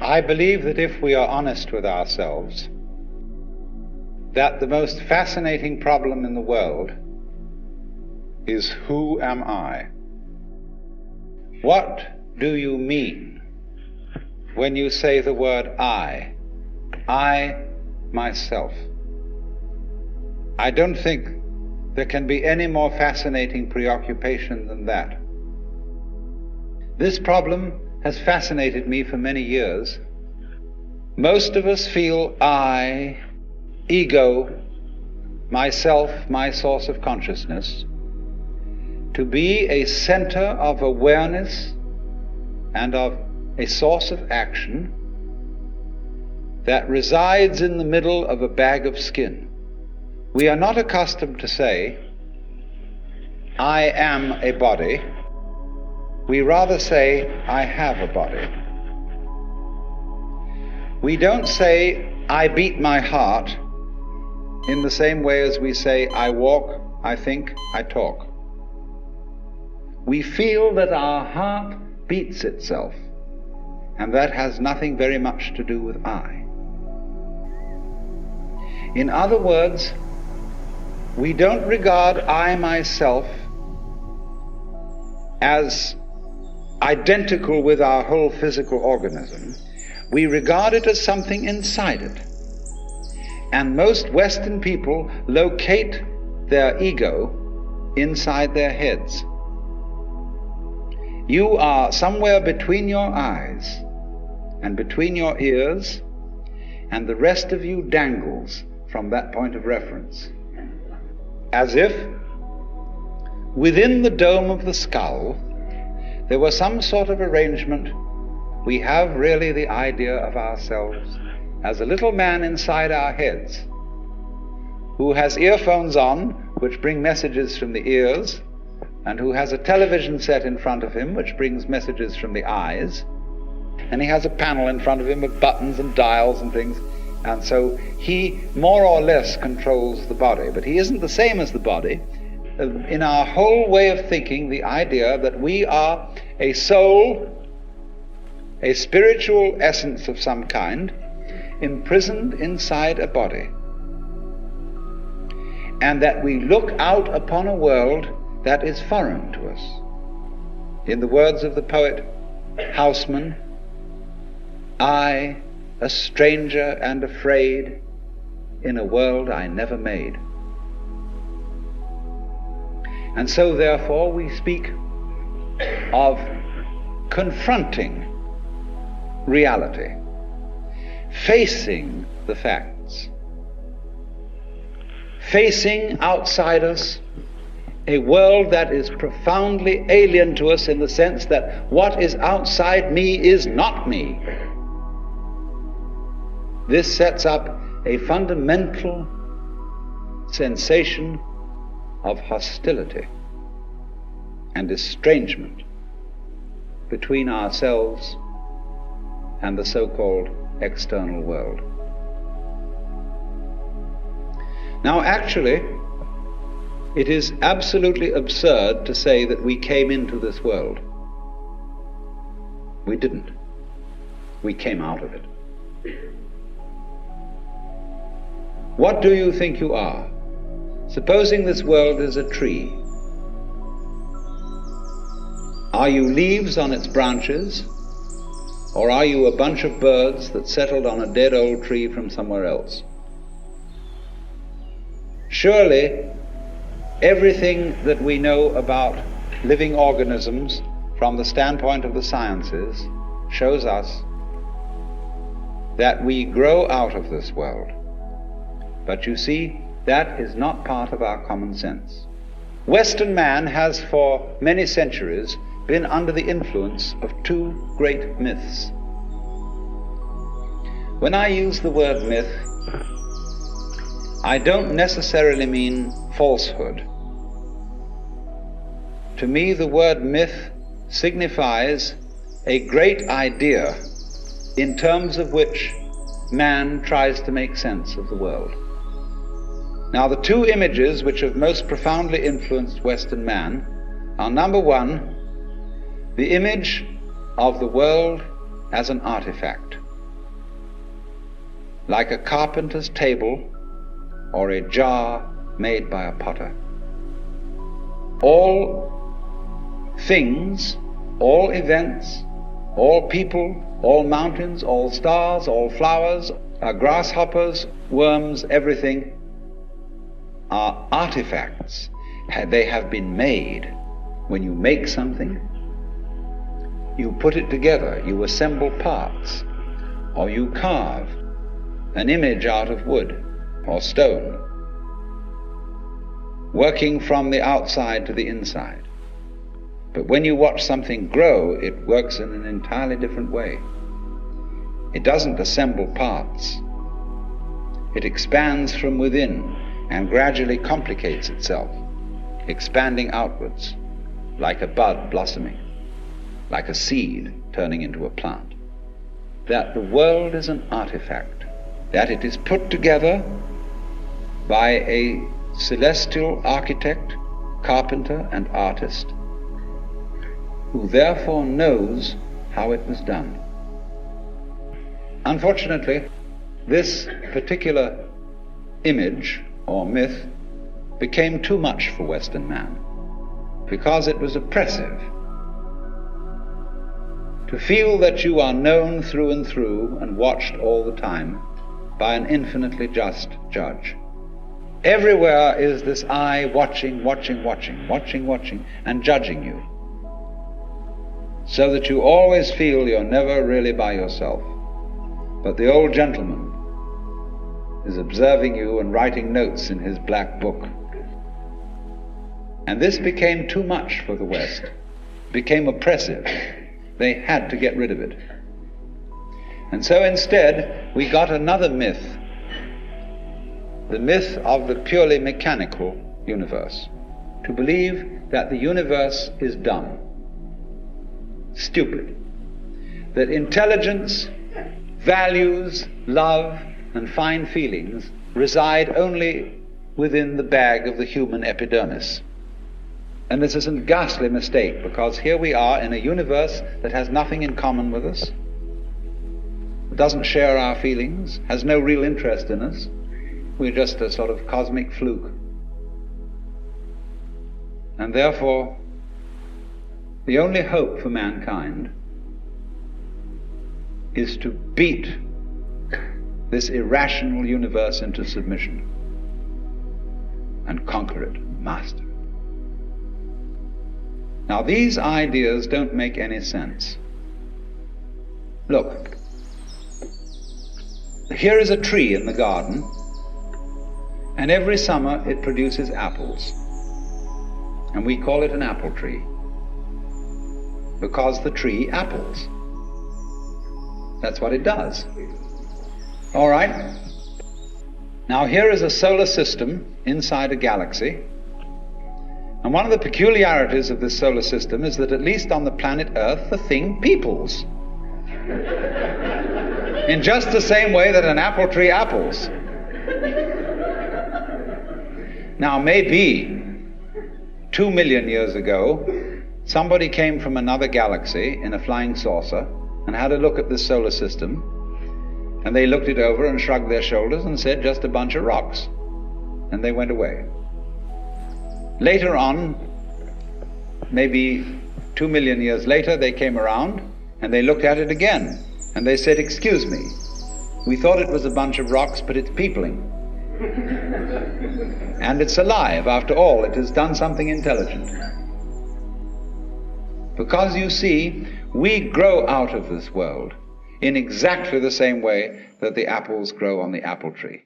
I believe that if we are honest with ourselves, that the most fascinating problem in the world is, who am I? What do you mean when you say the word I? I, myself. I don't think there can be any more fascinating preoccupation than that. This problem has fascinated me for many years. Most of us feel I, ego, myself, my source of consciousness, to be a center of awareness and of a source of action that resides in the middle of a bag of skin. We are not accustomed to say, I am a body. We rather say, I have a body. We don't say, I beat my heart, in the same way as we say, I walk, I think, I talk. We feel that our heart beats itself, and that has nothing very much to do with I. In other words, we don't regard I myself as identical with our whole physical organism. We regard it as something inside it. And most Western people locate their ego inside their heads. You are somewhere between your eyes and between your ears, and the rest of you dangles from that point of reference, as if within the dome of the skull there was some sort of arrangement. We have really the idea of ourselves as a little man inside our heads who has earphones on which bring messages from the ears, and who has a television set in front of him which brings messages from the eyes, and he has a panel in front of him with buttons and dials and things, and so he more or less controls the body. But he isn't the same as the body. In our whole way of thinking, the idea that we are a soul, a spiritual essence of some kind, imprisoned inside a body, and that we look out upon a world that is foreign to us. In the words of the poet Houseman, I, a stranger and afraid, in a world I never made. And so therefore we speak of confronting reality, facing the facts, facing outside us a world that is profoundly alien to us, in the sense that what is outside me is not me. This sets up a fundamental sensation of hostility and estrangement between ourselves and the so-called external world. Now, actually, it is absolutely absurd to say that we came into this world. We didn't. We came out of it. What do you think you are? Supposing this world is a tree. Are you leaves on its branches, or are you a bunch of birds that settled on a dead old tree from somewhere else? Surely, everything that we know about living organisms from the standpoint of the sciences shows us that we grow out of this world. But you see, that is not part of our common sense. Western man has for many centuries been under the influence of two great myths. When I use the word myth, I don't necessarily mean falsehood. To me, the word myth signifies a great idea in terms of which man tries to make sense of the world. Now, the two images which have most profoundly influenced Western man are, number one, the image of the world as an artifact. like a carpenter's table or a jar made by a potter. All things, all events, all people, all mountains, all stars, all flowers, grasshoppers, worms, everything are artifacts. They have been made. When you make something, you put it together, you assemble parts, or you carve an image out of wood or stone, working from the outside to the inside. But when you watch something grow, it works in an entirely different way. It doesn't assemble parts. It expands from within and gradually complicates itself, expanding outwards, like a bud blossoming, like a seed turning into a plant. That the world is an artifact, that it is put together by a celestial architect, carpenter, and artist, who therefore knows how it was done. Unfortunately, this particular image or myth became too much for Western man, because it was oppressive. To feel that you are known through and through and watched all the time by an infinitely just judge. Everywhere is this eye watching, and judging you, so that you always feel you're never really by yourself. But the old gentleman is observing you and writing notes in his black book. And this became too much for the West, became oppressive. They had to get rid of it. And so instead, we got another myth, the myth of the purely mechanical universe, to believe that the universe is dumb, stupid, that intelligence, values, love, and fine feelings reside only within the bag of the human epidermis. And this is a ghastly mistake, because here we are in a universe that has nothing in common with us, doesn't share our feelings, has no real interest in us. We're just a sort of cosmic fluke. And therefore, the only hope for mankind is to beat this irrational universe into submission and conquer it, master. Now, these ideas don't make any sense. Look, here is a tree in the garden, and every summer it produces apples, and we call it an apple tree because the tree apples. That's what it does. All right. Now, here is a solar system inside a galaxy. And one of the peculiarities of this solar system is that, at least on the planet Earth, the thing peoples. In just the same way that an apple tree apples. Now, maybe 2 million years ago, somebody came from another galaxy in a flying saucer and had a look at this solar system, and they looked it over and shrugged their shoulders and said, just a bunch of rocks. And they went away. Later on, maybe 2 million years later, they came around and they looked at it again, and they said, excuse me, we thought it was a bunch of rocks, but it's peopling. And it's alive. After all, it has done something intelligent. Because, you see, we grow out of this world in exactly the same way that the apples grow on the apple tree.